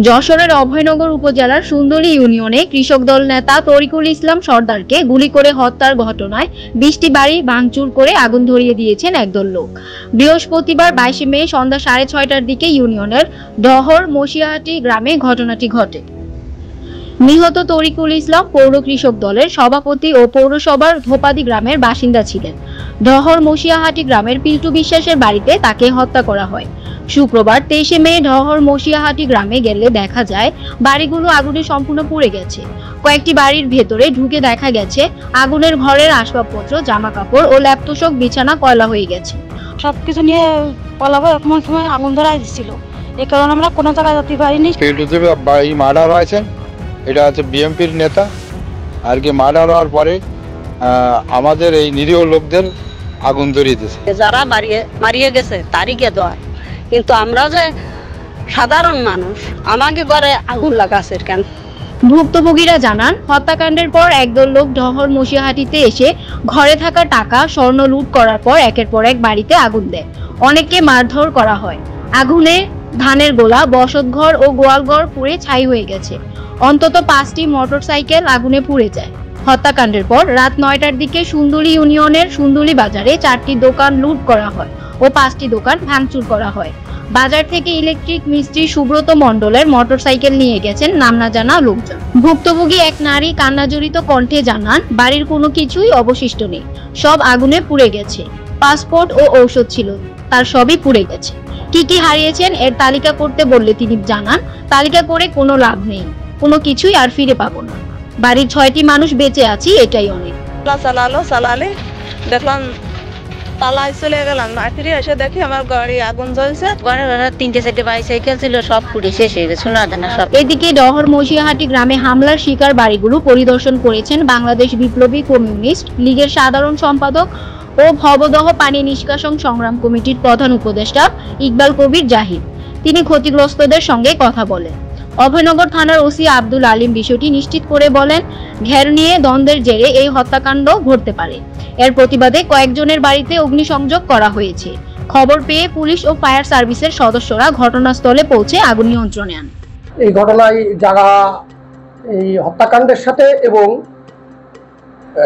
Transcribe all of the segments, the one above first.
যশোরের অভয়নগর উপজেলার সুন্দরী ইউনিয়নে কৃষক দল নেতা তরিকুল ইসলাম সর্দারকে গুলি করে হত্যার ঘটনায় ২০টি বাড়ি ভাঙচুর করে আগুন ধরিয়ে দিয়েছেন একদল লোক। বৃহস্পতিবার ২২ মে সন্ধ্যা ৬:৩০টার দিকে ইউনিয়নের ডহর মসিয়াহাটি গ্রামে ঘটনাটি ঘটে। নিহত তরিকুল ইসলাম পৌর কৃষক দলের সভাপতি ও পৌরসভার ধোপাদি গ্রামের বাসিন্দা ছিলেন। ডহর মসিয়াহাটি গ্রামের পিল্টু বিশ্বাসের বাড়িতে তাকে হত্যা করা হয়। শুক্রবার ২৩ মে ডহর মসিয়াহাটি গ্রামে গেলে দেখা যায় বাড়িগুলো আগুনে সম্পূর্ণ পুড়ে গেছে। কয়েকটি বাড়ির ভেতরে ঢুকে দেখা গেছে আগুনের ঘরের আসবাবপত্র, জামা কাপড় ও ল্যাপটপ বিছানা কয়লা হয়ে গেছে। সবকিছু নিয়ে পলাবো এমন সময় আগুন ধরাই দিচ্ছিল, এই কারণে আমরা কোনো জায়গায় যেতে পারিনি। মার্ডার হয়েছে, এটা হচ্ছে বিএমপির নেতা আর কি। মার্ডার হওয়ার পরে আমাদের এই নিরীহ লোকদের আগুন ধরিয়ে দিয়েছে। যারা মারিয়ে গেছে তারই কে দেওয়া, কিন্তু আমরা যে সাধারণ মানুষ আমাকে ঘরে আগুন লাগাছে কেন? ভুক্তভোগীরা জানান, হত্যাকাণ্ডের পর একদল লোক ডহর মসিয়াহাটিতে এসে ঘরে থাকা টাকা, স্বর্ণ লুট করার পর একের পর এক বাড়িতে আগুন দেয়। অনেককে মারধর করা হয়। আগুনে ধানের গোলা, বসতঘর ও গোয়ালঘর পুড়ে ছাই হয়ে গেছে। অন্তত 5টি মোটরসাইকেল আগুনে পুড়ে যায়। হত্যাকাণ্ডের পর রাত 9টার দিকে সুন্দরী ইউনিয়নের সুন্দরী বাজারে 4টি দোকান লুট করা হয় ও 5টি দোকান ভাঙচুর করা হয়। বাজার থেকে ইলেকট্রিক মিস্ত্রি সুব্রত মণ্ডলের মোটরসাইকেল নিয়ে গেছেন নাম না জানা লোকজন। ভুক্তভোগী এক নারী কান্নাজড়িত কণ্ঠে জানান, বাড়ির কোনো কিছুই অবশিষ্ট নেই, সব আগুনে পুড়ে গেছে। পাসপোর্ট ও ঔষধ ছিল, তার সবই পুড়ে গেছে। কি কি হারিয়েছেন এর তালিকা করতে বললে তিনি জানান, তালিকা করে কোনো লাভ নেই, কোনো কিছুই আর ফিরে পাবো না। বাড়ির 6টি মানুষ বেঁচে আছি, এটাই অনেক। চালালে দেখলাম পালাই চলে গেলাম, ফিরে এসে দেখি আমার গাড়ি আগুন জ্বলছে। ঘরে 3-4টি বাইসাইকেল ছিল, সব পুড়ে শেষ হয়ে গেছে। সব এদিকে ডহর মসিয়াহাটি গ্রামে হামলার শিকার বাড়িগুলো পরিদর্শন করেছেন বাংলাদেশ বিপ্লবী কমিউনিস্ট লীগের সাধারণ সম্পাদক ও ভবদহ পানি নিষ্কাশন সংগ্রাম কমিটির প্রধান উপদেষ্টা ইকবাল কবির জাহিদ। তিনি ক্ষতিগ্রস্তদের সঙ্গে কথা বলেন। অভয়নগর থানার ওসি আব্দুল আলিম বিষয়টি নিশ্চিত করে বলেন, ঘের নিয়ে দ্বন্দ্বের জেরে এই হত্যাকাণ্ড ঘটতে পারে। এর প্রতিবাদে কয়েকজনের বাড়িতে অগ্নিসংযোগ করা হয়েছে। খবর পেয়ে পুলিশ ও ফায়ার সার্ভিসের সদস্যরা ঘটনাস্থলে পৌঁছে আগুন নিয়ন্ত্রণে আনে। এই ঘটনায় যারা এই হত্যাকাণ্ডের সাথে এবং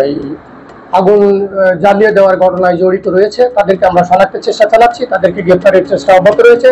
এই আগুন জ্বালিয়ে দেওয়ার ঘটনায় জড়িত রয়েছে তাদেরকে আমরা শনাক্তের চেষ্টা চালাচ্ছি, তাদেরকে গ্রেফতারের চেষ্টা অব্যাহত রয়েছে।